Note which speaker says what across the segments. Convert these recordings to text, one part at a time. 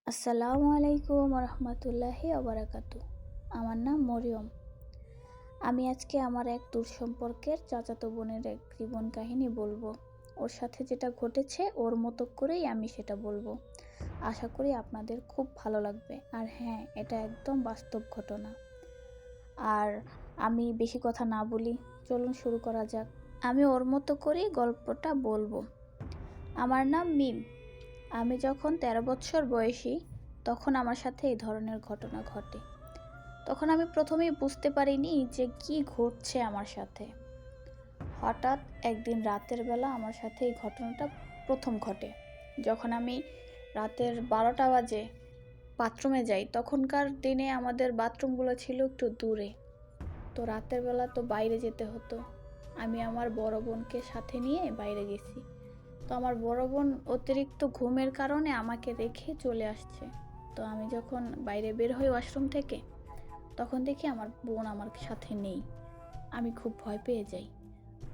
Speaker 1: আসসালামু আলাইকুম রহমতুল্লাহি ওবারাকাতু। আমার নাম মরিয়ম। আমি আজকে আমার এক দূর সম্পর্কের চাচাতো বোনের এক জীবন কাহিনী বলবো। ওর সাথে যেটা ঘটেছে ওর মতো করেই আমি সেটা বলবো। আশা করি আপনাদের খুব ভালো লাগবে। আর হ্যাঁ, এটা একদম বাস্তব ঘটনা। আর আমি বেশি কথা না বলি, চলুন শুরু করা যাক। আমি ওর মতো করেই গল্পটা বলবো। আমার নাম মিম। আমি যখন 13 বছর বয়সী তখন আমার সাথে এই ধরনের ঘটনা ঘটে। তখন আমি প্রথমেই বুঝতে পারিনি যে কি ঘটছে আমার সাথে। হঠাৎ একদিন রাতের বেলা আমার সাথে এই ঘটনাটা প্রথম ঘটে। যখন আমি রাতের 12টা বাজে বাথরুমে যাই, তখনকার দিনে আমাদের বাথরুমগুলো ছিল একটু দূরে। তো রাতের বেলা তো বাইরে যেতে হতো। আমি আমার বড় বোনকে সাথে নিয়ে বাইরে গেছি। তো আমার বড় বোন অতিরিক্ত ঘুমের কারণে আমাকে রেখে চলে আসছে। তো আমি যখন বাইরে বের হই ওয়াশরুম থেকে, তখন দেখি আমার বোন আমার সাথে নেই। আমি খুব ভয় পেয়ে যাই।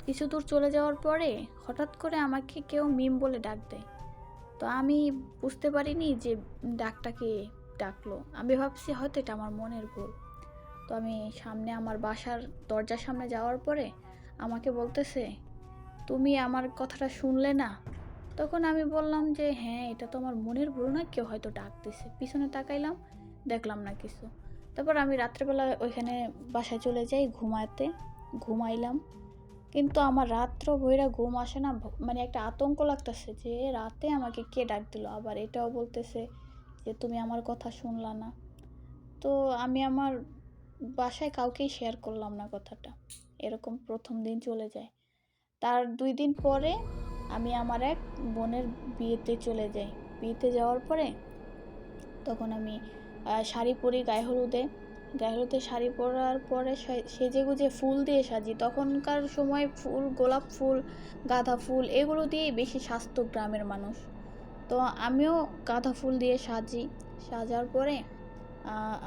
Speaker 1: কিছু দূর চলে যাওয়ার পরে হঠাৎ করে আমাকে কেউ মিম বলে ডাক দেয়। তো আমি বুঝতে পারিনি যে ডাকটাকে ডাকলো। আমি ভাবছি হয়তো এটা আমার মনের ভুল। তো আমি সামনে আমার বাসার দরজার সামনে যাওয়ার পরে আমাকে বলতেছে, তুমি আমার কথাটা শুনলে না? তখন আমি বললাম যে হ্যাঁ, এটা তো আমার মনের ভুল না, কেউ হয়তো ডাক দিছে। পিছনে তাকাইলাম, দেখলাম না কিছু। তারপর আমি রাত্রেবেলা ওইখানে বাসায় চলে যাই ঘুমাইলাম। কিন্তু আমার রাত্র ভইরা ঘুম আসে না। মানে একটা আতঙ্ক লাগতেছে যে রাতে আমাকে কে ডাক দিল, আবার এটাও বলতেছে যে তুমি আমার কথা শুনলা না। তো আমি আমার বাসায় কাউকেই শেয়ার করলাম না কথাটা। এরকম প্রথম দিন চলে যায়। তার 2 দিন পরে আমি আমার এক বোনের বিয়েতে চলে যাই। বিয়েতে যাওয়ার পরে তখন আমি শাড়ি পরি গায়ে হলুদে শাড়ি পরার পরে সেজেগুজে ফুল দিয়ে সাজি। তখনকার সময় ফুল, গোলাপ ফুল, গাঁদা ফুল এগুলো দিয়েই বেশি সাজতো গ্রামের মানুষ। তো আমিও গাঁদা ফুল দিয়ে সাজার পরে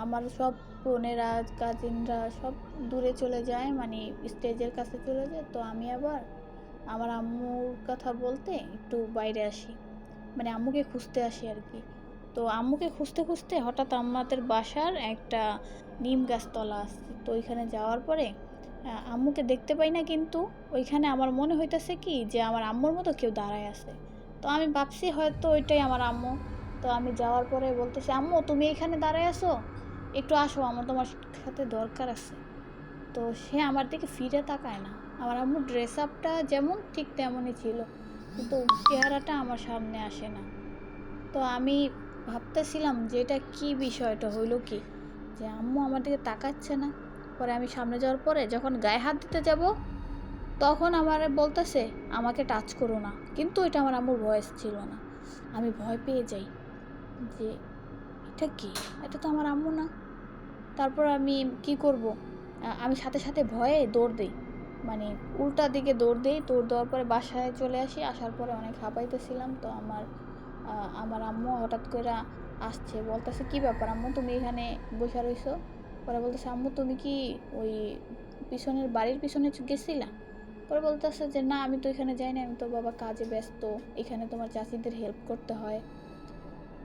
Speaker 1: আমার সব বোনেরা, কাজিনরা সব দূরে চলে যায়, মানে স্টেজের কাছে চলে যায়। তো আমি আবার আমার আম্মুর কথা বলতে একটু বাইরে আসি, মানে আম্মুকে খুঁজতে আসি আর কি। তো আম্মুকে খুঁজতে খুঁজতে হঠাৎ আমাদের বাসার একটা নিম গাছতলা আছে। তো ওইখানে যাওয়ার পরে আম্মুকে দেখতে পাই না, কিন্তু ওইখানে আমার মনে হইতেছে কি যে আমার আম্মুর মতো কেউ দাঁড়ায় আছে। তো আমি ভাবছি হয়তো ওইটাই আমার আম্মু। তো আমি যাওয়ার পরে বলতেছি, আম্মু তুমি এখানে দাঁড়ায় আছো, একটু আসো, আমার তোমার সাথে দরকার আছে। তো সে আমার দিকে ফিরে তাকায় না। আমার আম্মুর ড্রেস আপটা যেমন ঠিক তেমনই ছিল, কিন্তু চেহারাটা আমার সামনে আসে না। তো আমি ভাবতেছিলাম যে এটা কী বিষয়টা হইলো কি, যে আম্মু আমার দিকে তাকাচ্ছে না। পরে আমি সামনে যাওয়ার পরে যখন গায়ে হাত দিতে যাব, তখন আমার বলতেছে আমাকে টাচ করো না, কিন্তু এটা আমার আম্মুর ভয়েস ছিল না। আমি ভয় পেয়ে যাই যে এটা কি, এটা তো আমার আম্মু না। তারপর আমি কি করব, আমি সাথে সাথে ভয়ে দৌড় দিই, মানে উল্টা দিকে দৌড় দিই। দৌড় দেওয়ার পরে বাসায় চলে আসি। আসার পরে অনেক হাঁপাইতেছিলাম। তো আমার আম্মু হঠাৎ করে আসছে, বলতেছে কি ব্যাপার আম্মু, তুমি এখানে বসে রইছো? পরে বলতেছে আম্মু তুমি কি ওই বাড়ির পিছনে গেছিলা? পরে বলতেছে যে না, আমি তো এখানে যাইনি, আমি তো বাবা কাজে ব্যস্ত, এখানে তোমার চাচিদের হেল্প করতে হয়।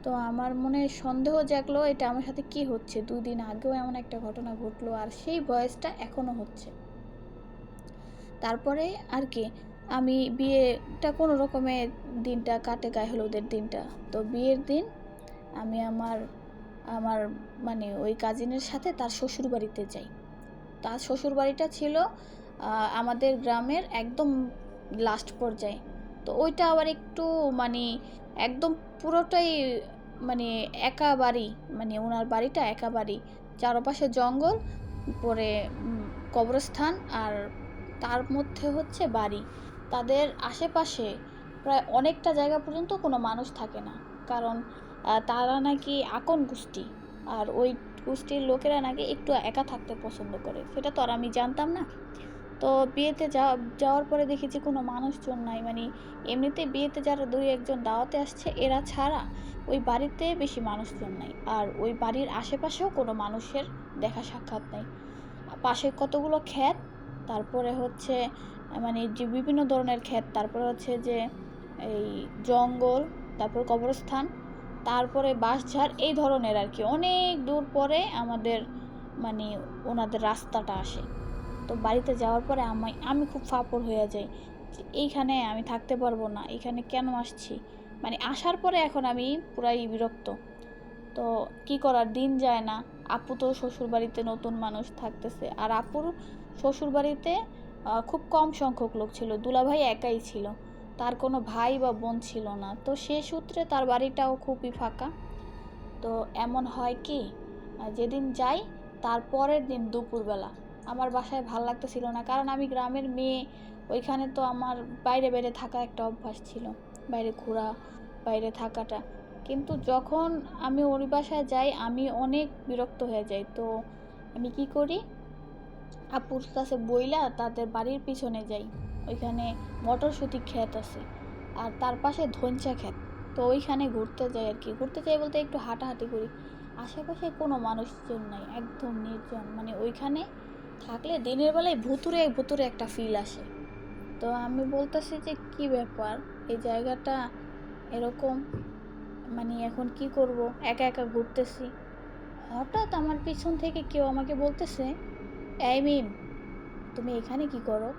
Speaker 1: তো আমার মনে সন্দেহ জাগলো এটা আমার সাথে কি হচ্ছে। 2 দিন আগেও এমন একটা ঘটনা ঘটলো, আর সেই ভয়েসটা এখনো হচ্ছে। তারপরে আর কি, আমি বিয়েটা কোনো রকমে দিনটা কাটে, গায়ে হলুদের দিনটা। তো বিয়ের দিন আমি আমার আমার মানে ওই কাজিনের সাথে তার শ্বশুর বাড়িতে যাই। তার শ্বশুর বাড়িটা ছিল আমাদের গ্রামের একদম লাস্ট পর্যায়ে। তো ওইটা আবার একটু মানে একদম পুরোটাই মানে একা বাড়ি, মানে ওনার বাড়িটা একা বাড়ি, চারপাশে জঙ্গল, পরে কবরস্থান, আর তার মধ্যে হচ্ছে বাড়ি। তাদের আশেপাশে প্রায় অনেকটা জায়গা পর্যন্ত কোনো মানুষ থাকে না, কারণ তারা নাকি আকন গোষ্ঠী। আর ওই গোষ্ঠীর লোকেরা নাকি একটু একা থাকতে পছন্দ করে, সেটা তো আর আমি জানতাম না। তো বিয়েতে যাওয়ার পরে দেখেছি কোনো মানুষজন নাই, মানে এমনিতে বিয়েতে যারা 2-1 জন দাওয়াতে আসছে এরা ছাড়া ওই বাড়িতে বেশি মানুষজন নাই। আর ওই বাড়ির আশেপাশেও কোনো মানুষের দেখা সাক্ষাৎ নাই। পাশে কতগুলো ক্ষেত, তারপরে হচ্ছে মানে যে বিভিন্ন ধরনের ক্ষেত, তারপরে হচ্ছে যে এই জঙ্গল, তারপর কবরস্থান। তারপরে বাঁশঝাড়, এই ধরনের আর কি। অনেক দূর পরে আমাদের মানে ওনাদের রাস্তাটা আসে। তো বাড়িতে যাওয়ার পরে আমি খুব ফাঁপড় হয়ে যাই যে এইখানে আমি থাকতে পারবো না, এখানে কেন আসছি। মানে আসার পরে এখন আমি পুরাই বিরক্ত। তো কি করার, দিন যায় না। আপু তো শ্বশুরবাড়িতে নতুন মানুষ থাকতেছে, আর আপুর শ্বশুরবাড়িতে খুব কম সংখ্যক লোক ছিল, দুলাভাই একাই ছিল, তার কোনো ভাই বা বোন ছিল না। তো সে সূত্রে তার বাড়িটাও খুবই ফাঁকা। তো এমন হয় কি, যেদিন যাই তার পরের দিন দুপুরবেলা আমার বাসায় ভাল লাগতেছিল না, কারণ আমি গ্রামের মেয়ে। ওইখানে তো আমার বাইরে বাইরে থাকা একটা অভ্যাস ছিল, বাইরে ঘোরা, বাইরে থাকাটা। কিন্তু যখন আমি ওই বাসায় যাই আমি অনেক বিরক্ত হয়ে যাই। তো আমি কি করি, আপুর কাছে বইলা তাদের বাড়ির পিছনে যাই। ওইখানে মটরশুঁটি ক্ষেত আছে, আর তার পাশে ধইঞ্চা ক্ষেত। তো ওইখানে ঘুরতে যাই আর কি। ঘুরতে যাই বলতে একটু হাঁটাহাঁটি করি। আশেপাশে কোনো মানুষজন নাই, একদম নির্জন। মানে ওইখানে থাকলে দিনের বেলায় ভুতুরে ভুতুরে একটা ফিল আসে। তো আমি বলতেছি যে কি ব্যাপার, এই জায়গাটা এরকম, মানে এখন কি করব, একা একা ঘুরতেছি। হঠাৎ আমার পিছন থেকে কেউ আমাকে বলতেছে, এই মিম, তুমি এখানে কি করো?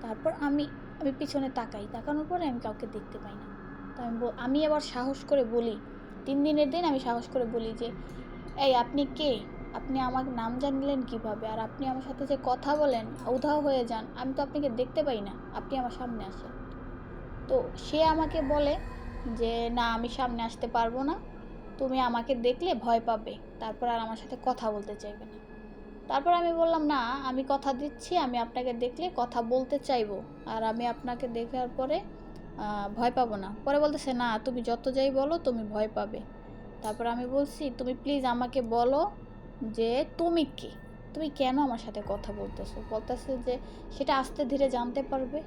Speaker 1: তারপর আমি আমি পিছনে তাকাই, তাকানোর পরে আমি কাউকে দেখতে পাই না। তো আমি আবার সাহস করে বলি, 3 দিনের দিন আমি সাহস করে বলি যে, এই আপনি কে? আপনি আমার নাম জানলেন কিভাবে? আর আপনি আমার সাথে যে কথা বলেন, উধাও হয়ে যান, আমি তো আপনাকে দেখতে পাই না, আপনি আমার সামনে আসেন। তো সে আমাকে বলে যে না, আমি সামনে আসতে পারবো না, তুমি আমাকে দেখলে ভয় পাবে, তারপর আর আমার সাথে কথা বলতে চাইবে না। তারপর আমি বললাম, না, আমি কথা দিচ্ছি আমি আপনাকে দেখলে কথা বলতে চাইবো, আর আমি আপনাকে দেখার পরে ভয় পাবো না। পরে বলতেছে, না, তুমি যত যাই বলো তুমি ভয় পাবে। তারপর আমি বলছি, তুমি প্লিজ আমাকে বলো যে তুমি কে, তুমি কেন আমার সাথে কথা বলতেছো? বলতেছে যে সেটা আস্তে ধীরে জানতে পারবে।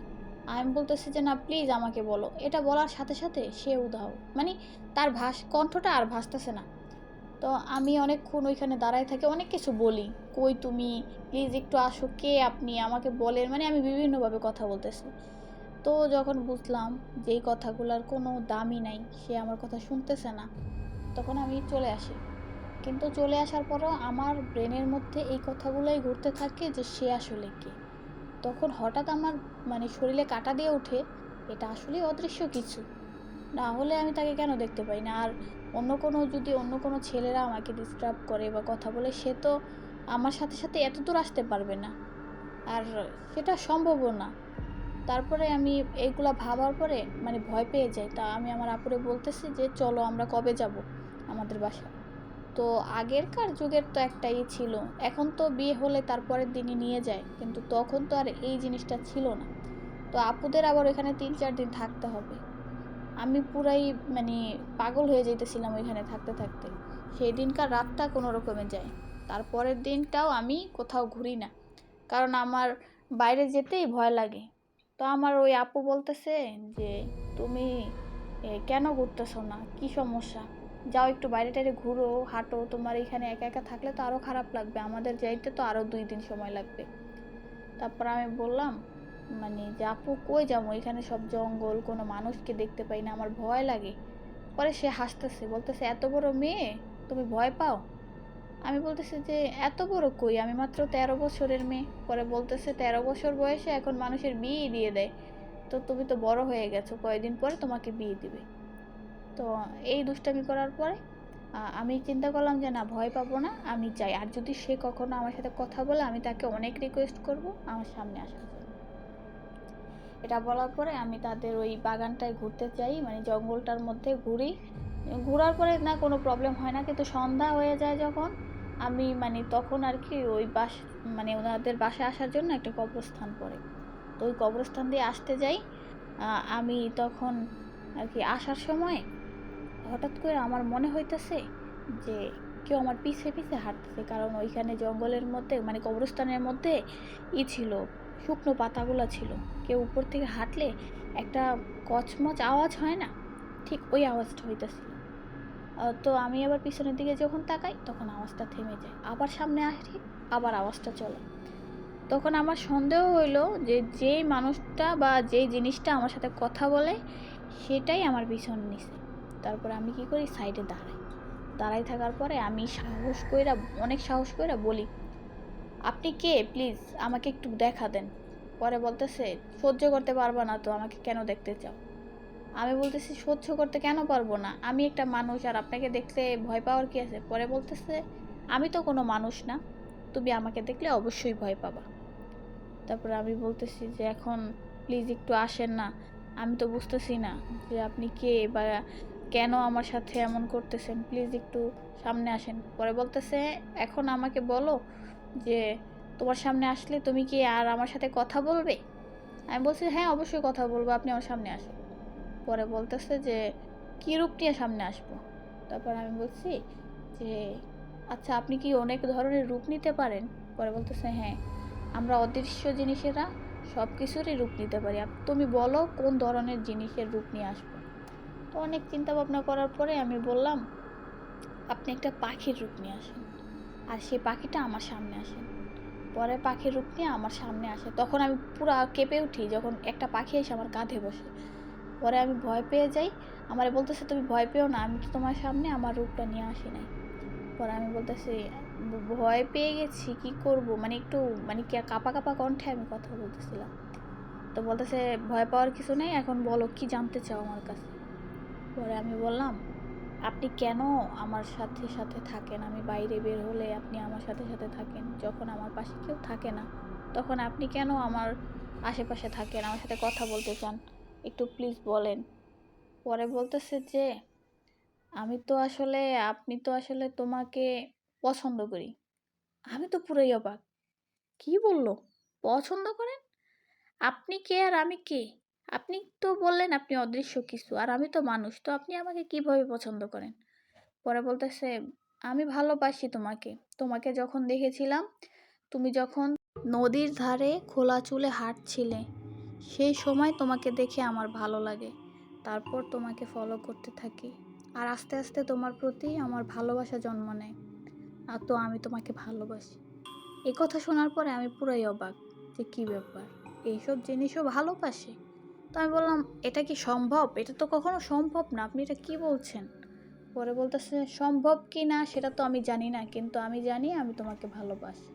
Speaker 1: আমি বলতেছি যে না, প্লিজ আমাকে বলো। এটা বলার সাথে সাথে সে উধাও, মানে তার কণ্ঠটা আর ভাসতেছে না। তো আমি অনেকক্ষণ ওইখানে দাঁড়ায় থাকি, অনেক কিছু বলি, কই তুমি, প্লিজ একটু আসো, কে আপনি, আমাকে বলেন। মানে আমি বিভিন্নভাবে কথা বলতেছি। তো যখন বুঝলাম যে এই কথাগুলোর কোনো দামই নাই, সে আমার কথা শুনতেছে না, তখন আমি চলে আসি। কিন্তু চলে আসার পরও আমার ব্রেনের মধ্যে এই কথাগুলোই ঘুরতে থাকে যে সে আসলে কে। তখন হঠাৎ আমার মানে শরীরে কাঁটা দিয়ে ওঠে, এটা আসলে অদৃশ্য কিছু, না হলে আমি তাকে কেন দেখতে পাই না? আর অন্য কোনো ছেলেরা আমাকে ডিস্টার্ব করে বা কথা বলে, সে তো আমার সাথে সাথে এত দূর আসতে পারবে না, আর সেটা সম্ভবও না। তারপরে আমি এইগুলা ভাবার পরে মানে ভয় পেয়ে যাই। তা আমি আমার আপুরে বলতেছি যে চলো আমরা কবে যাব আমাদের বাসায়। তো আগেরকার যুগের তো একটাই ছিল, এখন তো বিয়ে হলে তারপরের দিনই নিয়ে যায়, কিন্তু তখন তো আর এই জিনিসটা ছিল না। তো আপুদের আবার এখানে 3-4 দিন থাকতে হবে। আমি পুরাই মানে পাগল হয়ে যাইতেছিলাম ওইখানে থাকতে থাকতে। সেই দিনকার রাতটা কোনো রকমে যায়, তারপরের দিনটাও আমি কোথাও ঘুরি না, কারণ আমার বাইরে যেতেই ভয় লাগে। তো আমার ওই আপু বলতেছে যে তুমি কেন ঘুরতেছো না, কি সমস্যা, যাও একটু বাইরে টাইরে ঘুরো, হাঁটো, তোমার এখানে একা একা থাকলে তো আরও খারাপ লাগবে, আমাদের যাইতে তো আরও 2 দিন সময় লাগবে। তারপর আমি বললাম মানে যে আপু কই যাবো, এখানে সব জঙ্গল, কোনো মানুষকে দেখতে পাই না, আমার ভয় লাগে। পরে সে হাসতেছে, বলতেছে এত বড় মেয়ে, তুমি ভয় পাও? আমি বলতেছি যে এত বড় কই, আমি মাত্র 13 বছরের মেয়ে। পরে বলতেছে 13 বছর বয়সে এখন মানুষের বিয়ে দিয়ে দেয়, তো তুমি তো বড় হয়ে গেছো, কয়েকদিন পরে তোমাকে বিয়ে দিবে। তো এই দুষ্টামি করার পরে আমি চিন্তা করলাম যে না, ভয় পাবো না, আমি যাই। আর যদি সে কখনো আমার সাথে কথা বলে আমি তাকে অনেক রিকোয়েস্ট করব আমার সামনে আসার জন্য। এটা বলার পরে আমি তাদের ওই বাগানটায় ঘুরতে যাই, মানে জঙ্গলটার মধ্যে ঘুরি। ঘোরার পরে না কোনো প্রবলেম হয় না, কিন্তু সন্ধ্যা হয়ে যায় যখন, আমি মানে তখন আর কি ওই মানে ওনাদের বাসায় আসার জন্য একটা কবরস্থান পড়ে, তো ওই কবরস্থান দিয়ে আসতে যাই। আমি তখন আর কি আসার সময় হঠাৎ করে আমার মনে হইতেছে যে কেউ আমার পিছে পিছে হাঁটতেছে, কারণ ওইখানে জঙ্গলের মধ্যে মানে কবরস্থানের মধ্যে ছিল, শুকনো পাতাগুলো ছিল। কেউ উপর থেকে হাঁটলে একটা কচমচ আওয়াজ হয় না, ঠিক ওই আওয়াজটা হইতেছিল। তো আমি আবার পিছনের দিকে যখন তাকাই তখন আওয়াজটা থেমে যায়, আবার সামনে আসি, আবার আওয়াজটা চলে। তখন আমার সন্দেহ হইলো যে যেই মানুষটা বা যেই জিনিসটা আমার সাথে কথা বলে সেটাই আমার পিছন নিছে। তারপরে আমি কি করি, সাইডে দাঁড়াই থাকার পরে আমি অনেক সাহস কইরা বলি, আপনি কে, প্লিজ আমাকে একটু দেখা দেন। পরে বলতেছে, সহ্য করতে পারবা না তো আমাকে কেন দেখতে চাও? আমি বলতেছি, সহ্য করতে কেন পারবো না, আমি একটা মানুষ, আর আপনাকে দেখলে ভয় পাওয়ার কি আছে? পরে বলতেছে, আমি তো কোনো মানুষ না, তুমি আমাকে দেখলে অবশ্যই ভয় পাবা। তারপরে আমি বলতেছি যে, এখন প্লিজ একটু আসেন না, আমি তো বুঝতেছি না যে আপনি কে বা কেন আমার সাথে এমন করতেছেন, প্লিজ একটু সামনে আসেন। পরে বলতেছে, এখন আমাকে বলো যে তোমার সামনে আসলে তুমি কি আর আমার সাথে কথা বলবে? আমি বলছি, হ্যাঁ অবশ্যই কথা বলবো, আপনি আমার সামনে আসেন। পরে বলতেছে যে, কী রূপ নিয়ে সামনে আসবো? তারপর আমি বলছি যে, আচ্ছা আপনি কি অনেক ধরনের রূপ নিতে পারেন? পরে বলতেছে, হ্যাঁ, আমরা অদৃশ্য জিনিসেরা সব কিছুরই রূপ নিতে পারি, তুমি বলো কোন ধরনের জিনিসের রূপ নিয়ে আসবো। তো অনেক চিন্তা ভাবনা করার পরে আমি বললাম, আপনি একটা পাখির রূপ নিয়ে আসেন, আর সেই পাখিটা আমার সামনে আসেন। পরে পাখির রূপ নিয়ে আমার সামনে আসে, তখন আমি পুরো কেঁপে উঠি যখন একটা পাখি এসে আমার কাঁধে বসে। পরে আমি ভয় পেয়ে যাই, আমারে বলতেছে, তুমি ভয় পেও না, আমি তো তোমার সামনে আমার রূপটা নিয়ে আসি নাই। পরে আমি বলতেছি, ভয় পেয়ে গেছি, কি করব, মানে একটু মানে কি কাঁপা কাঁপা কণ্ঠে আমি কথা বলতেছিলাম। তো বলতেছে, ভয় পাওয়ার কিছু নেই, এখন বলো কি জানতে চাও আমার কাছে। পরে আমি বললাম, আপনি কেন আমার সাথে সাথে থাকেন, আমি বাইরে বের হলে আপনি আমার সাথে সাথে থাকেন, যখন আমার পাশে কেউ থাকে না তখন আপনি কেন আমার আশেপাশে থাকেন, আমার সাথে কথা বলতে চান, একটু প্লিজ বলেন। পরে বলতেছে যে, আমি তো আসলে আপনি তো আসলে তোমাকে পছন্দ করি। আমি তো পুরাই অবাক, কি বললো, পছন্দ করেন? আপনি কে আর আমি কে? আপনি তো বললেন আপনি অদৃশ্য কিছু, আর আমি তো মানুষ, তো আপনি আমাকে কিভাবে পছন্দ করেন? পরে বলতেছে, আমি ভালোবাসি তোমাকে, তোমাকে যখন দেখেছিলাম, তুমি যখন নদীর ধারে খোলা চুলে হাঁটছিলে, সেই সময় তোমাকে দেখে আমার ভালো লাগে, তারপর তোমাকে ফলো করতে থাকি, আর আস্তে আস্তে তোমার প্রতি আমার ভালোবাসা জন্ম নেয়, আর তো আমি তোমাকে ভালোবাসি। এই কথা শোনার পরে আমি পুরাই অবাক, যে কী ব্যাপার, এইসব জিনিসও ভালোবাসে? তো আমি বললাম, এটা কি সম্ভব? এটা তো কখনো সম্ভব না, আপনি এটা কি বলছেন? পরে বলতেছে, সম্ভব কি না সেটা তো আমি জানি না, কিন্তু আমি জানি আমি তোমাকে ভালোবাসি।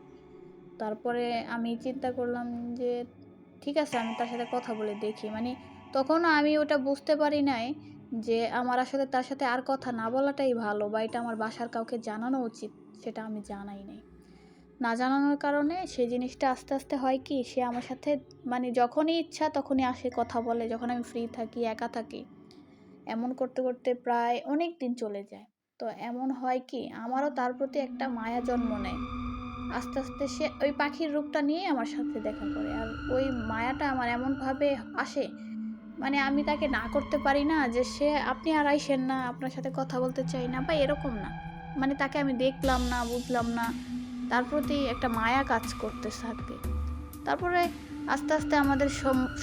Speaker 1: তারপরে আমি চিন্তা করলাম যে, ঠিক আছে, আমি তার সাথে কথা বলে দেখি, মানে তখনও আমি ওটা বুঝতে পারি নাই যে আমার আসলে তার সাথে আর কথা না বলাটাই ভালো, বা এটা আমার বাসার কাউকে জানানো উচিত, সেটা আমি জানাই নাই। না জানানোর কারণে সেই জিনিসটা আস্তে আস্তে হয় কি, সে আমার সাথে মানে যখনই ইচ্ছা তখনই আসে, কথা বলে, যখন আমি ফ্রি থাকি, একা থাকি, এমন করতে করতে প্রায় অনেক দিন চলে যায়। তো এমন হয় কি, আমারও তার প্রতি একটা মায়া জন্ম নেয়। আস্তে আস্তে সে ওই পাখির রূপটা নিয়ে আমার সাথে দেখা করে, আর ওই মায়াটা আমার এমনভাবে আসে, মানে আমি তাকে না করতে পারি না যে, সে আপনি আর আইসেন না, আপনার সাথে কথা বলতে চাই না, বা এরকম না, মানে তাকে আমি দেখলাম না, বুঝলাম না, তার প্রতি একটা মায়া কাজ করতে থাকে। তারপরে আস্তে আস্তে আমাদের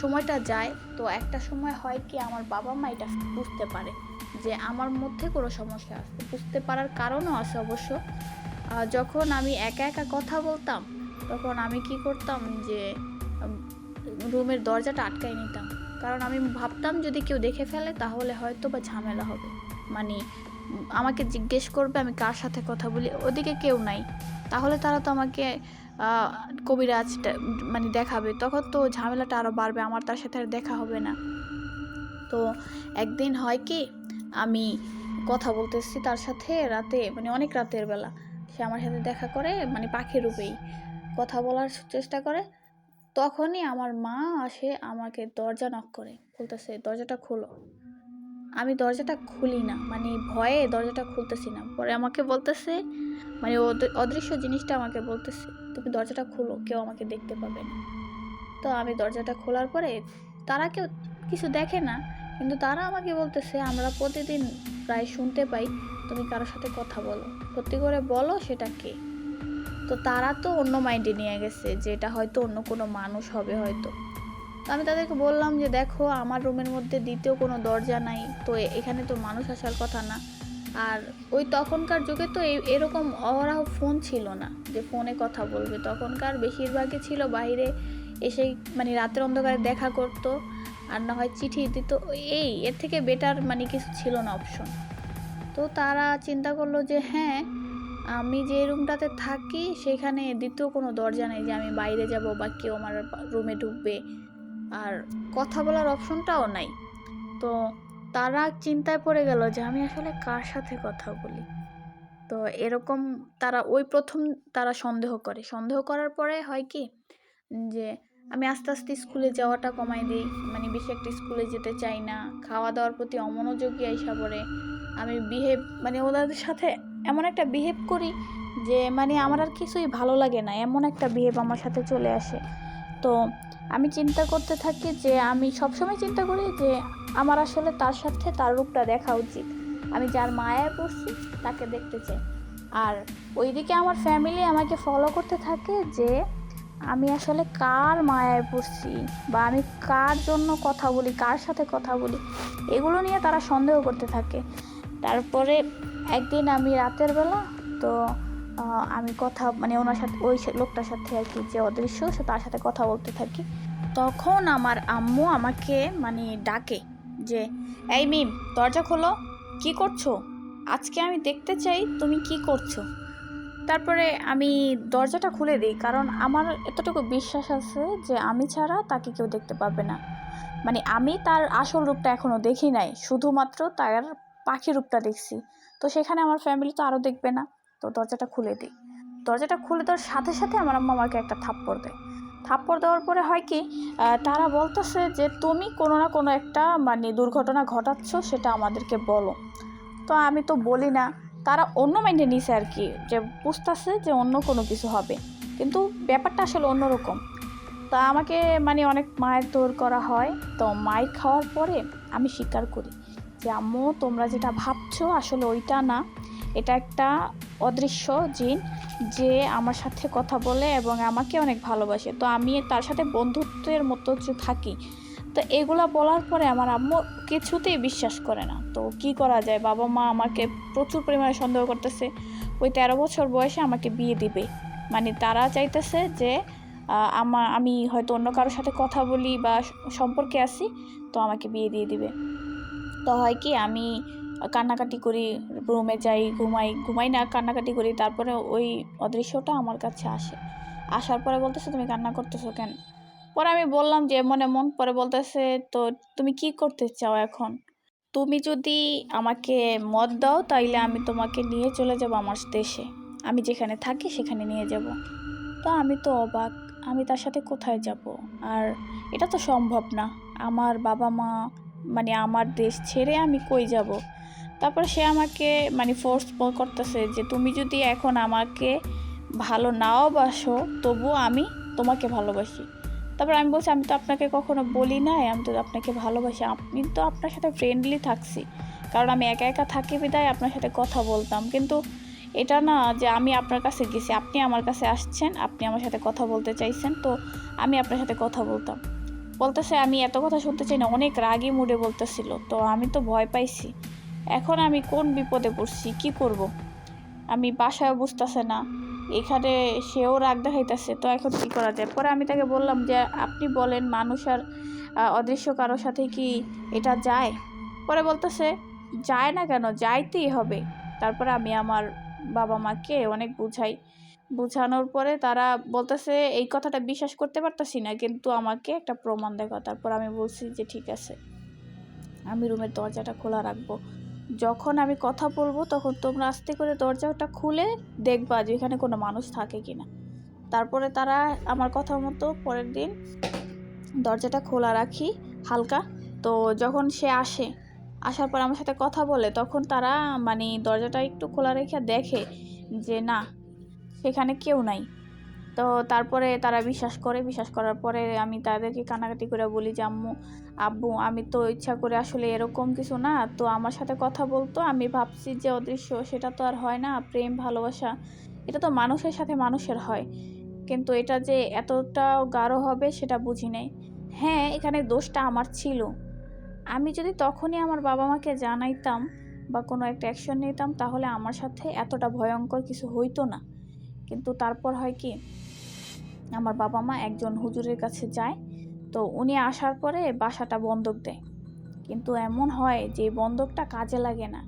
Speaker 1: সময়টা যায়। তো একটা সময় হয় কি, আমার বাবা মা এটা বুঝতে পারে যে আমার মধ্যে কোনো সমস্যা আছে, বুঝতে পারার কারণও আছে অবশ্য। যখন আমি একা একা কথা বলতাম, তখন আমি কি করতাম যে, রুমের দরজাটা আটকাই নিতাম, কারণ আমি ভাবতাম যদি কেউ দেখে ফেলে তাহলে হয়তো বা ঝামেলা হবে, মানে আমাকে জিজ্ঞেস করবে আমি কার সাথে কথা বলি, ওদিকে কেউ নাই, তাহলে তারা তো আমাকে কবিরাজ মানে দেখাবে, তখন তো ঝামেলাটা আরও বাড়বে, আমার তার সাথে আর দেখা হবে না। তো একদিন হয় কি, আমি কথা বলতেছি তার সাথে রাতে, মানে অনেক রাতের বেলা, সে আমার সাথে দেখা করে, মানে পাখির রূপেই কথা বলার চেষ্টা করে। তখনই আমার মা আসে, আমাকে দরজা নক করে, বলতেছে, দরজাটা খোলো। আমি দরজাটা খুলি না, মানে ভয়ে দরজাটা খুলতেছি না। পরে আমাকে বলতেছে, মানে অদৃশ্য জিনিসটা আমাকে বলতেছে, তুমি দরজাটা খোলো, কেউ আমাকে দেখতে পাবে না। তো আমি দরজাটা খোলার পরে, তারা কেউ কিছু দেখে না, কিন্তু তারা আমাকে বলতেছে, আমরা প্রতিদিন প্রায় শুনতে পাই তুমি কারোর সাথে কথা বলো, সত্যি করে বলো সেটা কে। তো তারা তো অন্য মাইন্ডে নিয়ে গেছে যে এটা হয়তো অন্য কোনো মানুষ হবে হয়তো। তো আমি তাদেরকে বললাম যে, দেখো আমার রুমের মধ্যে দ্বিতীয় কোনো দরজা নাই, তো এখানে তো মানুষ আসার কথা না। আর ওই তখনকার যুগে তো এরকম অহরহ ফোন ছিল না যে ফোনে কথা বলবে, তখনকার বেশিরভাগই ছিল বাইরে এসেই, মানে রাতের অন্ধকারে দেখা করতো, আর না হয় চিঠি দিত। এই এর থেকে বেটার মানে কিছু ছিল না অপশন। তো তারা চিন্তা করলো যে হ্যাঁ, আমি যে রুমটাতে থাকি সেখানে দ্বিতীয় কোনো দরজা নেই যে আমি বাইরে যাব বা কেউ আমার রুমে ঢুকবে, আর কথা বলার অপশনটাও নাই। তো তারা চিন্তায় পড়ে গেল যে আমি আসলে কার সাথে কথা বলি। তো এরকম তারা ওই প্রথম তারা সন্দেহ করার পরে হয় কি যে আমি আস্তে আস্তে স্কুলে যাওয়াটা কমাই দিই, মানে বেশি একটা স্কুলে যেতে চাই না, খাওয়া দাওয়ার প্রতি অমনোযোগী আইসা পড়ে। আমি মানে ওদের সাথে এমন একটা বিহেভ করি যে মানে আমার আর কিছুই ভালো লাগে না, এমন একটা বিহেভ আমার সাথে চলে আসে। তো আমি চিন্তা করতে থাকি যে আমি সবসময় চিন্তা করি যে আমার আসলে তার সাথে তার রূপটা দেখা উচিত, আমি যার মায়ায় পড়ছি তাকে দেখতে চাই। আর ওইদিকে আমার ফ্যামিলি আমাকে ফলো করতে থাকে যে আমি আসলে কার মায়ায় পড়ছি বা আমি কার জন্য কথা বলি, কার সাথে কথা বলি, এগুলো নিয়ে তারা সন্দেহ করতে থাকে। তারপরে একদিন আমি রাতের বেলা, তো আমি কথা মানে ওনার সাথে ওই লোকটার সাথে আর কি, যে অদৃশ্য সে, তার সাথে কথা বলতে থাকি। তখন আমার আম্মু আমাকে মানে ডাকে যে এই মিম, দরজা খোলো, কি করছো, আজকে আমি দেখতে চাই তুমি কি করছো। তারপরে আমি দরজাটা খুলে দিই, কারণ আমার এতটুকু বিশ্বাস আছে যে আমি ছাড়া তাকে কেউ দেখতে পাবে না। মানে আমি তার আসল রূপটা এখনও দেখি নাই, শুধুমাত্র তার পাখি রূপটা দেখছি। তো সেখানে আমার ফ্যামিলি তো আরও দেখবে না। তো দরজাটা খুলে দিই। দরজাটা খুলে দেওয়ার সাথে সাথে আমার আম্মা আমাকে একটা থাপ্পড় দেয়। থাপ্পড় দেওয়ার পরে হয় কি, তারা বলতেছে যে তুমি কোনো না কোনো একটা মানে দুর্ঘটনা ঘটাচ্ছ, সেটা আমাদেরকে বলো। তো আমি তো বলি না। তারা অন্য মাইন্ডে নিছে আর কি, যে বুঝতেছে যে অন্য কোনো কিছু হবে, কিন্তু ব্যাপারটা আসলে অন্যরকম। তা আমাকে মানে অনেক মায়ের তোর করা হয়। তো মায়ের খাওয়ার পরে আমি স্বীকার করি যে আম্মু, তোমরা যেটা ভাবছো আসলে ওইটা না, এটা একটা অদৃশ্য জিন যে আমার সাথে কথা বলে এবং আমাকে অনেক ভালোবাসে। তো আমি তার সাথে বন্ধুত্বের মতো থাকি। তো এগুলা বলার পরে আমার আম্মু কিছুতেই বিশ্বাস করে না। তো কি করা যায়, বাবা মা আমাকে প্রচুর পরিমাণে সন্দেহ করতেছে। ওই 13 বছর বয়সে আমাকে বিয়ে দিবে, মানে তারা চাইতেছে যে আমি হয়তো অন্য কারোর সাথে কথা বলি বা সম্পর্কে আছি, তো আমাকে বিয়ে দিয়ে দিবে। তো হয় কি, আমি কান্নাকাটি করি, রুমে যাই, ঘুমাই না, কান্নাকাটি করি। তারপরে ওই অদৃশ্যটা আমার কাছে আসে। আসার পরে বলতেছে তুমি কান্না করতেছো কেন। পরে আমি বললাম যে এমন এমন। পরে বলতেছে তো তুমি কি করতে চাও এখন, তুমি যদি আমাকে মত দাও তাইলে আমি তোমাকে নিয়ে চলে যাব আমার দেশে, আমি যেখানে থাকি সেখানে নিয়ে যাব। তো আমি তো অবাক, আমি তার সাথে কোথায় যাব, আর এটা তো সম্ভব না। আমার বাবা মা মানে আমার দেশ ছেড়ে আমি কই যাব। তারপর সে আমাকে মানে ফোর্স করতেছে যে তুমি যদি এখন আমাকে ভালো নাও বাসো, তবুও আমি তোমাকে ভালোবাসি। তারপর আমি বলছি আমি তো আপনাকে কখনো বলি নাই আমি তো আপনাকে ভালোবাসি, আমি তো আপনার সাথে ফ্রেন্ডলি থাকছি, কারণ আমি একা একা থাকি বিদায় আপনার সাথে কথা বলতাম। কিন্তু এটা না যে আমি আপনার কাছে গেছি, আপনি আমার কাছে আসছেন, আপনি আমার সাথে কথা বলতে চাইছেন, তো আমি আপনার সাথে কথা বলতাম। বলতেছে আমি এত কথা শুনতে চাই না, অনেক রাগী মুডে বলতেছিল। তো আমি তো ভয় পাইছি, এখন আমি কোন বিপদে পড়ছি, কি করব। আমি বাসায় বুঝতেছে না, এখানে সেও রাগ দেখাইতেছে, তো এখন কী করা যায়। পরে আমি তাকে বললাম যে আপনি বলেন মানুষ আর অদৃশ্য কারোর সাথে কি এটা যায়। পরে বলতেছে যায় না কেন, যাইতেই হবে। তারপরে আমি আমার বাবা মাকে অনেক বুঝানোর পরে তারা বলতেছে এই কথাটা বিশ্বাস করতে পারতাছি না, কিন্তু আমাকে একটা প্রমাণ দেখো। তারপর আমি বলছি যে ঠিক আছে, আমি রুমের দরজাটা খোলা রাখবো, যখন আমি কথা বলবো তখন তোমরা আস্তে করে দরজাটা খুলে দেখবা যে এখানে কোনো মানুষ থাকে কিনা। তারপরে তারা আমার কথা মতো পরের দিন দরজাটা খোলা রাখি হালকা। তো যখন সে আসার পর আমার সাথে কথা বলে, তখন তারা মানে দরজাটা একটু খোলা রেখে দেখে যে না, সেখানে কেউ নাই। তো তারপরে তারা বিশ্বাস করার পরে আমি তাদেরকে কান্নাকাটি করে বলি যে আব্বু, আমি তো ইচ্ছা করে আসলে এরকম কিছু না, তো আমার সাথে কথা বলতো, আমি ভাবছি যে অদৃশ্য, সেটা তো আর হয় না, প্রেম ভালোবাসা এটা তো মানুষের সাথে মানুষের হয়, কিন্তু এটা যে এতটাও গাঢ় হবে সেটা বুঝি নাই। হ্যাঁ, এখানে দোষটা আমার ছিল, আমি যদি তখনই আমার বাবা মাকে জানাইতাম বা কোনো একটা অ্যাকশন নিতাম, তাহলে আমার সাথে এতটা ভয়ঙ্কর কিছু হইতো না। কিন্তু তারপর হয় কি, আমার বাবা মা একজন হুজুরের কাছে যায়। তো উনি আসার পরে বাসাটা বন্ধক দেয়, কিন্তু এমন হয় যে বন্ধকটা কাজে লাগে না।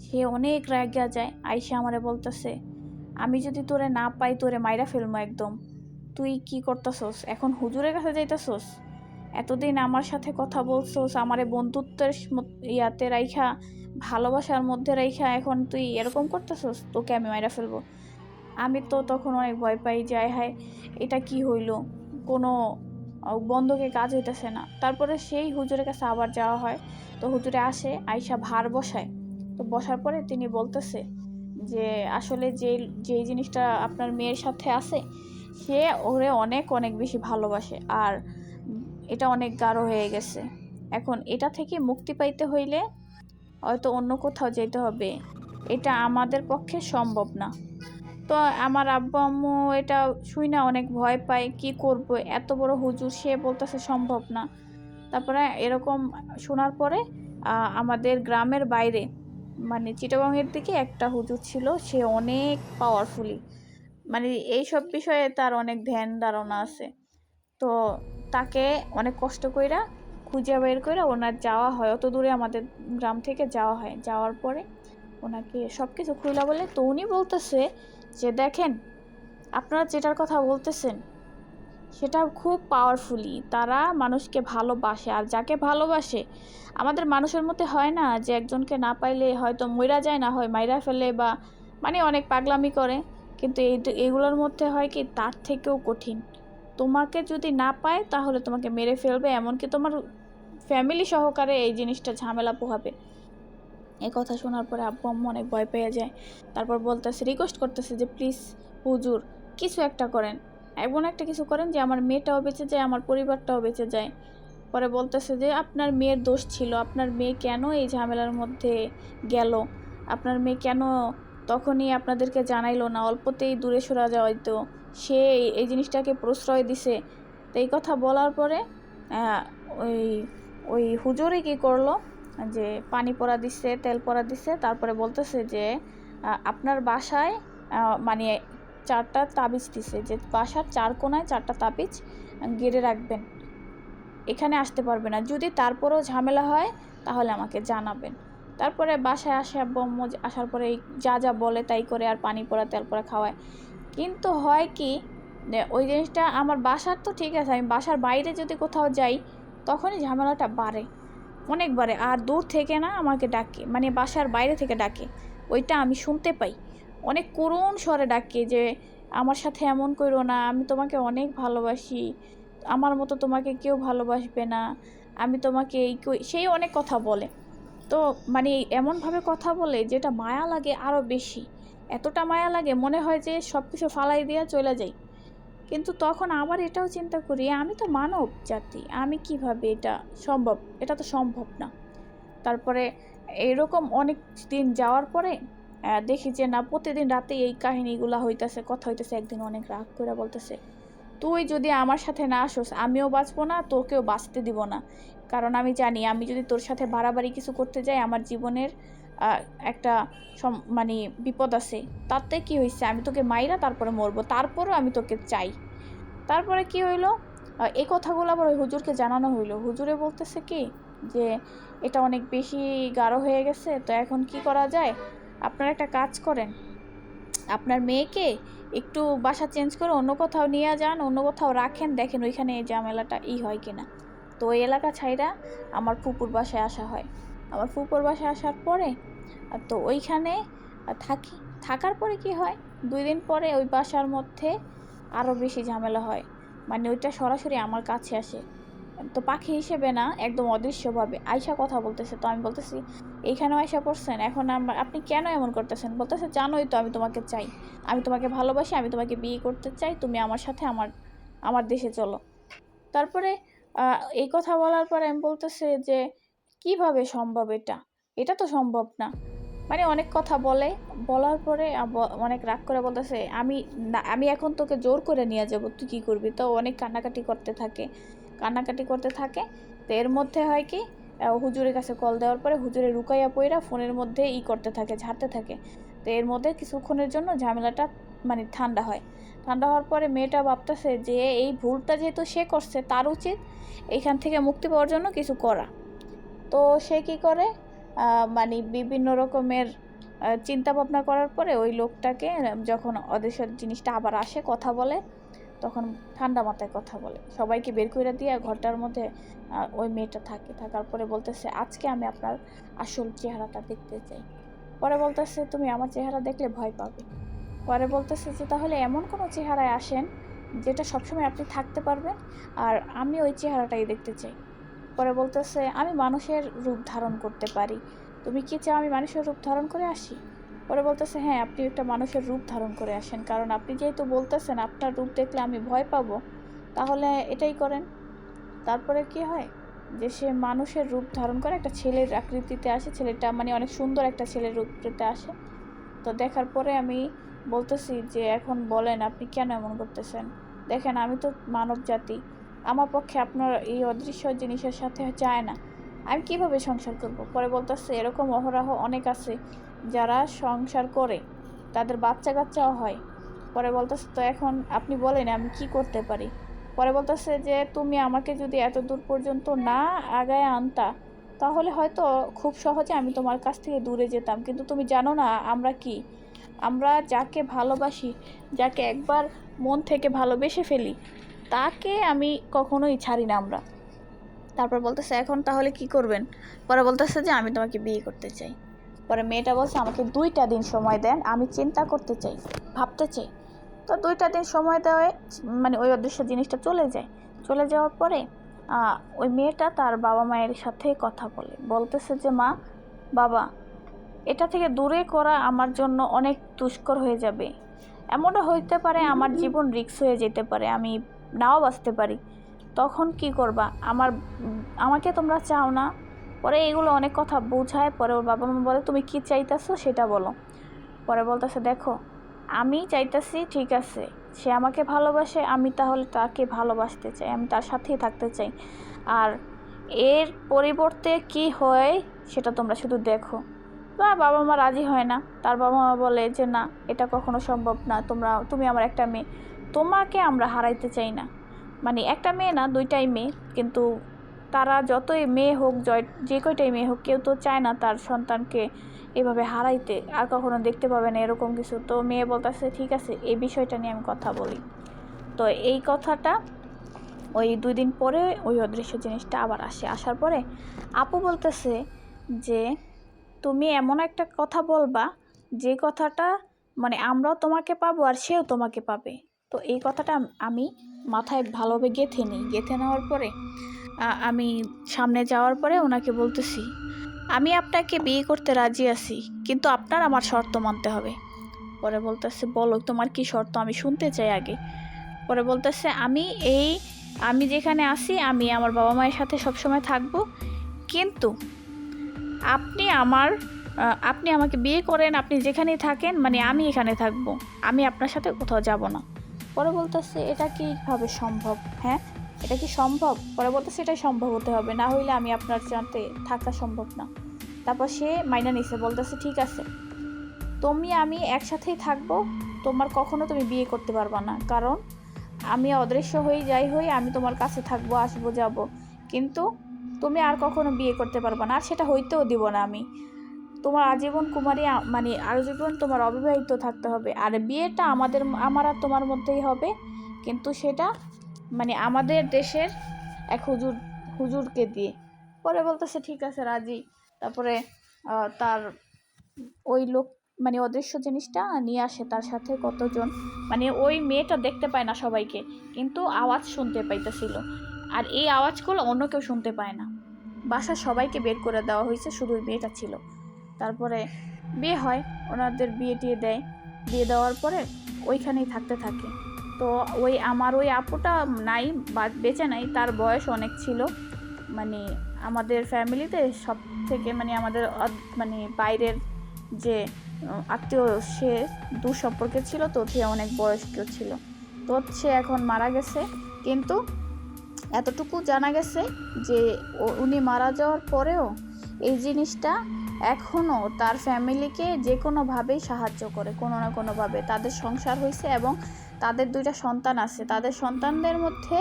Speaker 1: সে অনেক রাগা যায়, আইসা আমারে বলতেছে, আমি যদি তোরে না পাই তোরে মাইরা ফেলবো একদম। তুই কি করতেছস, এখন হুজুরের কাছে যাইতেছস? এতদিন আমার সাথে কথা বলছস, আমারে বন্ধুত্বের ইয়াতে রাইখা, ভালোবাসার মধ্যে রাইখা এখন তুই এরকম করতেছস, তোকে আমি মাইরা ফেলবো। আমি তো তখন অনেক ভয় পাই, যায় হায় এটা কি হইল, কোনো বন্ধকে কাজ হইতেছে না। তারপরে সেই হুজুরের কাছে আবার যাওয়া হয়। তো হুজুরে আসে, আইসা ভার বসায়। তো বসার পরে তিনি বলতেছে যে আসলে যেই জিনিসটা আপনার মেয়ের সাথে আছে, সে ওরে অনেক অনেক বেশি ভালোবাসে, আর এটা অনেক গাঢ় হয়ে গেছে। এখন এটা থেকে মুক্তি পাইতে হইলে হয়তো অন্য কোথাও যেতে হবে, এটা আমাদের পক্ষে সম্ভব না। তো আমার আব্বু আম্মু এটা শুই না অনেক ভয় পায়, কি করব, এত বড় হুজুর, সে বলতেছে সম্ভব না। তারপরে এরকম শোনার পরে আমাদের গ্রামের বাইরে, মানে চিটাগংয়ের দিকে একটা হুজুর ছিল, সে অনেক পাওয়ারফুলি, মানে এইসব বিষয়ে তার অনেক ধ্যান ধারণা আছে। তো তাকে অনেক কষ্ট কইরা খুঁজে বের করে ওনার যাওয়া হয়, অত দূরে আমাদের গ্রাম থেকে যাওয়া হয়। যাওয়ার পরে ওনাকে সব কিছু খুইলা বলে, তো উনি বলতেছে যে দেখেন, আপনারা যেটার কথা বলতেছেন সেটা খুব পাওয়ারফুলি, তারা মানুষকে ভালোবাসে, আর যাকে ভালোবাসে, আমাদের মানুষের মধ্যে হয় না যে একজনকে না পাইলে হয়তো মইরা যায়, না হয় মাইরা ফেলে, বা মানে অনেক পাগলামি করে, কিন্তু এইগুলোর মধ্যে হয় কি তার থেকেও কঠিন। তোমাকে যদি না পায় তাহলে তোমাকে মেরে ফেলবে, এমনকি তোমার ফ্যামিলি সহকারে এই জিনিসটা ঝামেলা পোহাবে। এই কথা শোনার পরে আব্বু আম্মু অনেক ভয় পেয়ে যায়। তারপর বলতেছে, রিকোয়েস্ট করতেছে যে প্লিজ হুজুর কিছু একটা করেন, এমন একটা কিছু করেন যে আমার মেয়েটাও বেঁচে যায়, আমার পরিবারটাও বেঁচে যায়। পরে বলতেছে যে আপনার মেয়ের দোষ ছিল, আপনার মেয়ে কেন এই ঝামেলার মধ্যে গেল, আপনার মেয়ে কেন তখনই আপনাদেরকে জানাইলো না, অল্পতেই দূরে সরা যাওয়াইতো, সে এই জিনিসটাকে প্রশ্রয় দিছে। তো এই কথা বলার পরে ওই ওই হুজুরে কি করলো, যে পানি পড়া দিচ্ছে, তেল পড়া দিচ্ছে, তারপরে বলতেছে যে আপনার বাসায় মানে 4টা তাবিজ দিছে, যে বাসার 4 কোণায় 4টা তাবিজ গেড়ে রাখবেন, এখানে আসতে পারবে না, যদি তারপরেও ঝামেলা হয় তাহলে আমাকে জানাবেন। তারপরে বাসায় আসে আব্বু আম্মু, আসার পরে যা যা বলে তাই করে, আর পানি পড়া তেল পড়া খাওয়ায়। কিন্তু হয় কি, ওই জিনিসটা আমার বাসার তো ঠিক আছে, আমি বাসার বাইরে যদি কোথাও যাই তখনই ঝামেলাটা বাড়ে, অনেক বাড়ে। আর দূর থেকে না আমাকে ডাকে, মানে বাসার বাইরে থেকে ডাকে, ওইটা আমি শুনতে পাই, অনেক করুণ স্বরে ডাকে যে আমার সাথে এমন করো না, আমি তোমাকে অনেক ভালোবাসি, আমার মতো তোমাকে কেউ ভালোবাসবে না, আমি তোমাকে সেই অনেক কথা বলে। তো মানে এমনভাবে কথা বলে যেটা মায়া লাগে আরও বেশি, এতটা মায়া লাগে মনে হয় যে সব কিছু ফালাই দিয়ে চলে যাই। কিন্তু তখন আবার এটাও চিন্তা করি, আমি তো মানব জাতি, আমি কিভাবে এটা সম্ভব, এটা তো সম্ভব না। তারপরে এরকম অনেক দিন যাওয়ার পরে দেখি যে না, প্রতিদিন রাতে এই কাহিনীগুলা হইতেছে, কথা হইতেছে। একদিন অনেক রাগ করে বলতেছে, তুই যদি আমার সাথে না আসোস আমিও বাঁচবো না, তোকেও বাঁচতে দিব না, কারণ আমি জানি আমি যদি তোর সাথে বাড়াবাড়ি কিছু করতে যাই আমার জীবনের একটা মানে বিপদ আছে। তাতে কি হয়েছে, আমি তোকে মাইরা তারপরে মরবো, তারপরও আমি তোকে চাই। তারপরে কি হইলো, এই কথাগুলো আবার ওই হুজুরকে জানানো হইলো। হুজুরে বলতেছে কি যে এটা অনেক বেশি গাঢ় হয়ে গেছে, তো এখন কি করা যায়, আপনারা একটা কাজ করেন, আপনার মেয়েকে একটু বাসা চেঞ্জ করে অন্য কোথাও নিয়ে যান, অন্য কোথাও রাখেন, দেখেন ওইখানে এই ঝামেলাটা হয় কিনা। তো ওই এলাকা ছাইরা আমার ফুপুর বাসায় আসা হয়। আমার ফুপুর বাসায় আসার পরে তো ওইখানে থাকি। থাকার পরে কি হয়, 2 দিন পরে ওই বাসার মধ্যে আরও বেশি ঝামেলা হয়, মানে ওইটা সরাসরি আমার কাছে আসে। তো পাখি হিসেবে না, একদম অদৃশ্যভাবে আয়শা কথা বলতেছে। তো আমি বলতেছি, এইখানেও আয়শা পড়ছেন, এখন আপনি কেন এমন করতেছেন? বলতেছে, জানোই তো আমি তোমাকে চাই, আমি তোমাকে ভালোবাসি, আমি তোমাকে বিয়ে করতে চাই, তুমি আমার সাথে আমার আমার দেশে চলো। তারপরে এই কথা বলার পরে আমি বলতেছে যে কিভাবে সম্ভব, এটা এটা তো সম্ভব না, মানে অনেক কথা বলে। বলার পরে অনেক রাগ করে বলতেছে, আমি এখন তোকে জোর করে নিয়ে যাব, তুই কী করবি? তো অনেক কান্নাকাটি করতে থাকে, কান্নাকাটি করতে থাকে। তো এর মধ্যে হয় কি, হুজুরের কাছে কল দেওয়ার পরে হুজুরে রুকাইয়া পইরা ফোনের মধ্যে করতে থাকে, ঝাড়তে থাকে। তো এর মধ্যে কিছুক্ষণের জন্য ঝামেলাটা মানে ঠান্ডা হয়। ঠান্ডা হওয়ার পরে মেয়েটা ভাবতেছে যে এই ভুলটা যেহেতু সে করছে, তার উচিত এইখান থেকে মুক্তি পাওয়ার জন্য কিছু করা। তো সে কী করে, মানে বিভিন্ন রকমের চিন্তা ভাবনা করার পরে ওই লোকটাকে, যখন অদৃশ্য জিনিসটা আবার আসে কথা বলে, তখন ঠান্ডা মাথায় কথা বলে, সবাইকে বের করে দিয়ে ঘরটার মধ্যে ওই মেয়েটা থাকার পরে বলতেছে, আজকে আমি আপনার আসল চেহারাটা দেখতে চাই। পরে বলতেছে, তুমি আমার চেহারা দেখলে ভয় পাবে। পরে বলতেছে যে তাহলে এমন কোনো চেহারায় আসেন যেটা সবসময় আপনি থাকতে পারবেন, আর আমি ওই চেহারাটাই দেখতে চাই। পরে বলতেছে, আমি মানুষের রূপ ধারণ করতে পারি, তুমি কি চাও আমি মানুষের রূপ ধারণ করে আসি? পরে বলতেছে, হ্যাঁ, আপনি একটা মানুষের রূপ ধারণ করে আসেন, কারণ আপনি যেহেতু বলতেছেন আপনার রূপ দেখলে আমি ভয় পাবো, তাহলে এটাই করেন। তারপরে কি হয় যে সে মানুষের রূপ ধারণ করে একটা ছেলের আকৃতিতে আসে, ছেলেটা মানে অনেক সুন্দর একটা ছেলের রূপতে আসে। তো দেখার পরে আমি বলতেছি যে এখন বলেন আপনি কেন এমন করতেছেন, দেখেন আমি তো মানব জাতি, আমার পক্ষে আপনার এই অদৃশ্য জিনিসের সাথে যায় না, আমি কিভাবে সংসার করব? পরে বলতেছে, এরকম অহরহ অনেক আছে যারা সংসার করে, তাদের বাচ্চা কাচ্চাও হয়। পরে বলতেছে, তো এখন আপনি বলেন আমি কি করতে পারি? পরে বলতেছে যে তুমি আমাকে যদি এত দূর পর্যন্ত না আগায় আনতা, তাহলে হয়তো খুব সহজে আমি তোমার কাছ থেকে দূরে যেতাম, কিন্তু তুমি জানো না আমরা কি, আমরা যাকে ভালোবাসি, যাকে একবার মন থেকে ভালোবেসে ফেলি, তাকে আমি কখনোই ছাড়ি না আমরা। তারপর বলতেছে, এখন তাহলে কি করবেন? পরে বলতেছে যে আমি তোমাকে বিয়ে করতে চাই। পরে মেয়েটা বলছে, আমাকে 2টা দিন সময় দেন, আমি চিন্তা করতে চাই, ভাবতে চাই। তো 2টা দিন সময় দেওয়ায় মানে ওই অদৃশ্য জিনিসটা চলে যাওয়ার পরে ওই মেয়েটা তার বাবা মায়ের সাথে কথা বলতেছে যে মা, বাবা, এটা থেকে দূরে করা আমার জন্য অনেক দুষ্কর হয়ে যাবে, এমনও হইতে পারে আমার জীবন রিস্ক হয়ে যেতে পারে, আমি নাও বাঁচতে পারি, তখন কি করবা? আমাকে তোমরা চাও না। পরে এগুলো অনেক কথা বোঝায়। পরে ওর বাবা মা বলে, তুমি কি চাইতেছো সেটা বলো। পরে বলতেছে, দেখো আমি চাইতেছি, ঠিক আছে, সে আমাকে ভালোবাসে, আমি তাহলে তাকে ভালোবাসতে চাই, আমি তার সাথেই থাকতে চাই, আর এর পরিবর্তে কি হয় সেটা তোমরা শুধু দেখো। তার বাবা মা রাজি হয় না। তার বাবা মা বলে যে না, এটা কখনো সম্ভব না, তুমি আমার একটা মেয়ে, তোমাকে আমরা হারাইতে চাই না। মানে একটা মেয়ে না, 2টাই মেয়ে, কিন্তু তারা যতই মেয়ে হোক, যে কয়টাই মেয়ে হোক, কেউ তো চায় না তার সন্তানকে এভাবে হারাইতে, আর কখনো দেখতে পাবে না এরকম কিছু। তো মেয়ে বলতেছে, ঠিক আছে, এই বিষয়টা নিয়ে আমি কথা বলি। তো এই কথাটা ওই 2 দিন পরে ওই অদৃশ্য জিনিসটা আবার আসার পরে আপু বলতেছে যে তুমি এমন একটা কথা বলবা যে কথাটা মানে আমরাও তোমাকে পাবো আর সেও তোমাকে পাবে। তো এই কথাটা আমি মাথায় ভালোভাবে গেঁথে নেওয়ার পরে আমি সামনে যাওয়ার পরে ওনাকে বলতেছি, আমি আপনাকে বিয়ে করতে রাজি আছি, কিন্তু আপনার আমার শর্ত মানতে হবে। পরে বলতেছে, বলো তোমার কি শর্ত, আমি শুনতে চাই আগে। পরে বলতেছে, আমি যেখানে আছি, আমি আমার বাবা মায়ের সাথে সবসময় থাকবো, কিন্তু আপনি আমাকে বিয়ে করেন, আপনি যেখানেই থাকেন, মানে আমি এখানে থাকবো, আমি আপনার সাথে কোথাও যাব না। পরে বলতেছে, এটা কীভাবে সম্ভব? হ্যাঁ, এটা কি সম্ভব? পরে বলতেছে, এটাই সম্ভব হতে হবে, না হইলে আমি আপনার সাথে থাকা সম্ভব না। তারপর সে মাইনা নিছে, বলতেছে, ঠিক আছে, আমি একসাথেই থাকবো, তোমার কখনো তুমি বিয়ে করতে পারবা না, কারণ আমি অদৃশ্য যাই হই, আমি তোমার কাছে থাকবো, আসবো, যাব, কিন্তু তুমি আর কখনো বিয়ে করতে পারবা না, আর সেটা হইতেও দিব না আমি। তোমার আজীবন কুমারী, মানে আজীবন তোমার অবিবাহিত থাকতে হবে, আর বিয়েটা আমার আর তোমার মধ্যেই হবে, কিন্তু সেটা মানে আমাদের দেশের এক হুজুরকে দিয়ে। পরে বলতেছে, ঠিক আছে, রাজি। তারপরে তার ওই লোক মানে অদৃশ্য জিনিসটা নিয়ে আসে, তার সাথে কতজন, মানে ওই মেয়েটা দেখতে পায় না সবাইকে, কিন্তু আওয়াজ শুনতে পাইতেছিল, আর এই আওয়াজগুলো অন্য কেউ শুনতে পায় না। বাসার সবাইকে বের করে দেওয়া হয়েছে, শুধু ওই মেয়েটা ছিল। তারপরে বিয়ে হয়, ওনাদের বিয়ে দিয়ে দেওয়ার পরে ওইখানেই থাকতে থাকে। তো আমার ওই আপুটা নাই, বেঁচে নাই, তার বয়স অনেক ছিল, মানে আমাদের ফ্যামিলিতে সব থেকে মানে আমাদের মানে বাইরের যে আত্মীয়, সে দূর সম্পর্কে ছিল, তো সে অনেক বয়স্ক ছিল। তো সে এখন মারা গেছে, কিন্তু এতটুকু জানা গেছে যে উনি মারা যাওয়ার পরেও এই জিনিসটা এখনও তার ফ্যামিলিকে যে কোনোভাবেই সাহায্য করে, কোনো না কোনোভাবে। তাদের সংসার হয়েছে এবং তাদের 2টা সন্তান আছে। তাদের সন্তানদের মধ্যে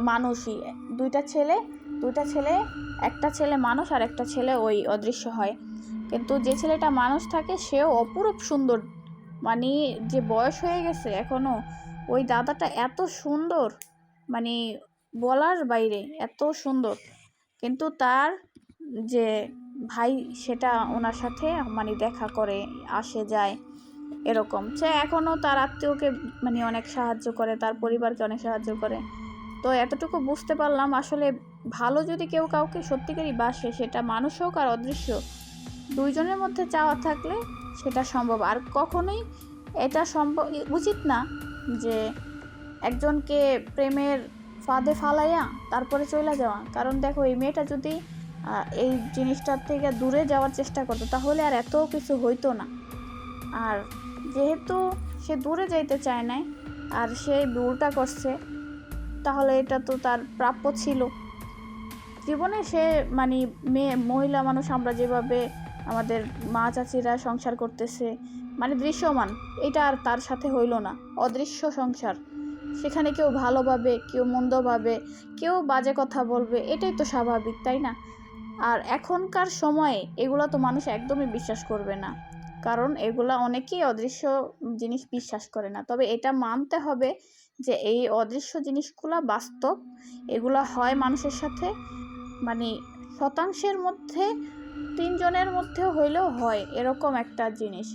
Speaker 1: মানুষই, 2টা ছেলে, একটা ছেলে মানুষ আর একটা ছেলে ওই অদৃশ্য হয়। কিন্তু যে ছেলেটা মানুষ থাকে সেও অপরূপ সুন্দর, মানে যে বয়স হয়ে গেছে এখনও, ওই দাদাটা এত সুন্দর, মানে বলার বাইরে এত সুন্দর। কিন্তু তার যে ভাই সেটা ওনার সাথে মানে দেখা করে, আসে যায়, এরকম। সে এখনও তার আত্মীয়কে মানে অনেক সাহায্য করে, তার পরিবারকে অনেক সাহায্য করে। তো এতটুকু বুঝতে পারলাম আসলে ভালো যদি কেউ কাউকে সত্যিকারই বাসে, সেটা মানুষ হোক আর অদৃশ্য, 2জনের মধ্যে চাওয়া থাকলে সেটা সম্ভব। আর কখনোই এটা সম্ভব উচিত না যে একজনকে প্রেমের ফাঁদে ফালাইয়া তারপরে চলে যাওয়া। কারণ দেখো, এই মেয়েটা যদি এই জিনিসটার থেকে দূরে যাওয়ার চেষ্টা করতো তাহলে আর এত কিছু হইতো না। আর যেহেতু সে দূরে যাইতে চায় নাই আর সে ভুলটা করছে, তাহলে এটা তো তার প্রাপ্য ছিল। জীবনে সে মানে মহিলা মানুষ, আমরা যেভাবে আমাদের মা চাচিরা সংসার করতেছে, মানে দৃশ্যমান, এটা আর তার সাথে হইল না। অদৃশ্য সংসার, সেখানে কেউ ভালোভাবে, কেউ মন্দভাবে, কেউ বাজে কথা বলবে, এটাই তো স্বাভাবিক, তাই না? আর এখনকার সময়ে এগুলো তো মানুষ একদমই বিশ্বাস করবে না, কারণ এগুলা অনেকেই অদৃশ্য জিনিস বিশ্বাস করে না। তবে এটা মানতে হবে যে এই অদৃশ্য জিনিসগুলা বাস্তব, এগুলা হয় মানুষের সাথে, মানে শতাংশের মধ্যে 3জনের মধ্যেও হইলেও হয় এরকম একটা জিনিস।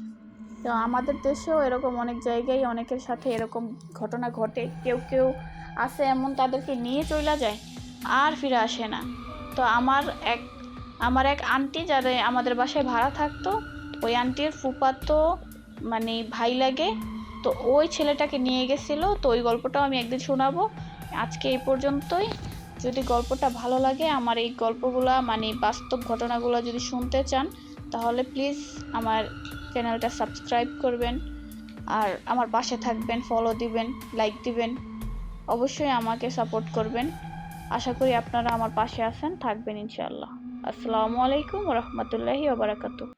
Speaker 1: তো আমাদের দেশেও এরকম অনেক জায়গায় অনেকের সাথে এরকম ঘটনা ঘটে। কেউ আছে এমন, তাদেরকে নিয়ে চলে যায় আর ফিরে আসে না। তো আমার এক আন্টি, যাদের আমাদের বাসায় ভাড়া থাকতো, ওই আন্টির ফুফাতো মানে ভাই লাগে, তো ওই ছেলেটাকে নিয়ে গেছিলো। তো ওই গল্পটাও আমি একদিন শোনাবো। আজকে এই পর্যন্তই। যদি গল্পটা ভালো লাগে, আমার এই গল্পগুলা মানে বাস্তব ঘটনাগুলো যদি শুনতে চান, তাহলে প্লিজ আমার চ্যানেলটা সাবস্ক্রাইব করবেন আর আমার পাশে থাকবেন, ফলো দিবেন, লাইক দিবেন, অবশ্যই আমাকে সাপোর্ট করবেন। আশা করি আপনারা আমার পাশে আছেন, থাকবেন ইনশাআল্লাহ। আসসালামু আলাইকুম ওয়া রাহমাতুল্লাহি ওয়া বারাকাতুহু।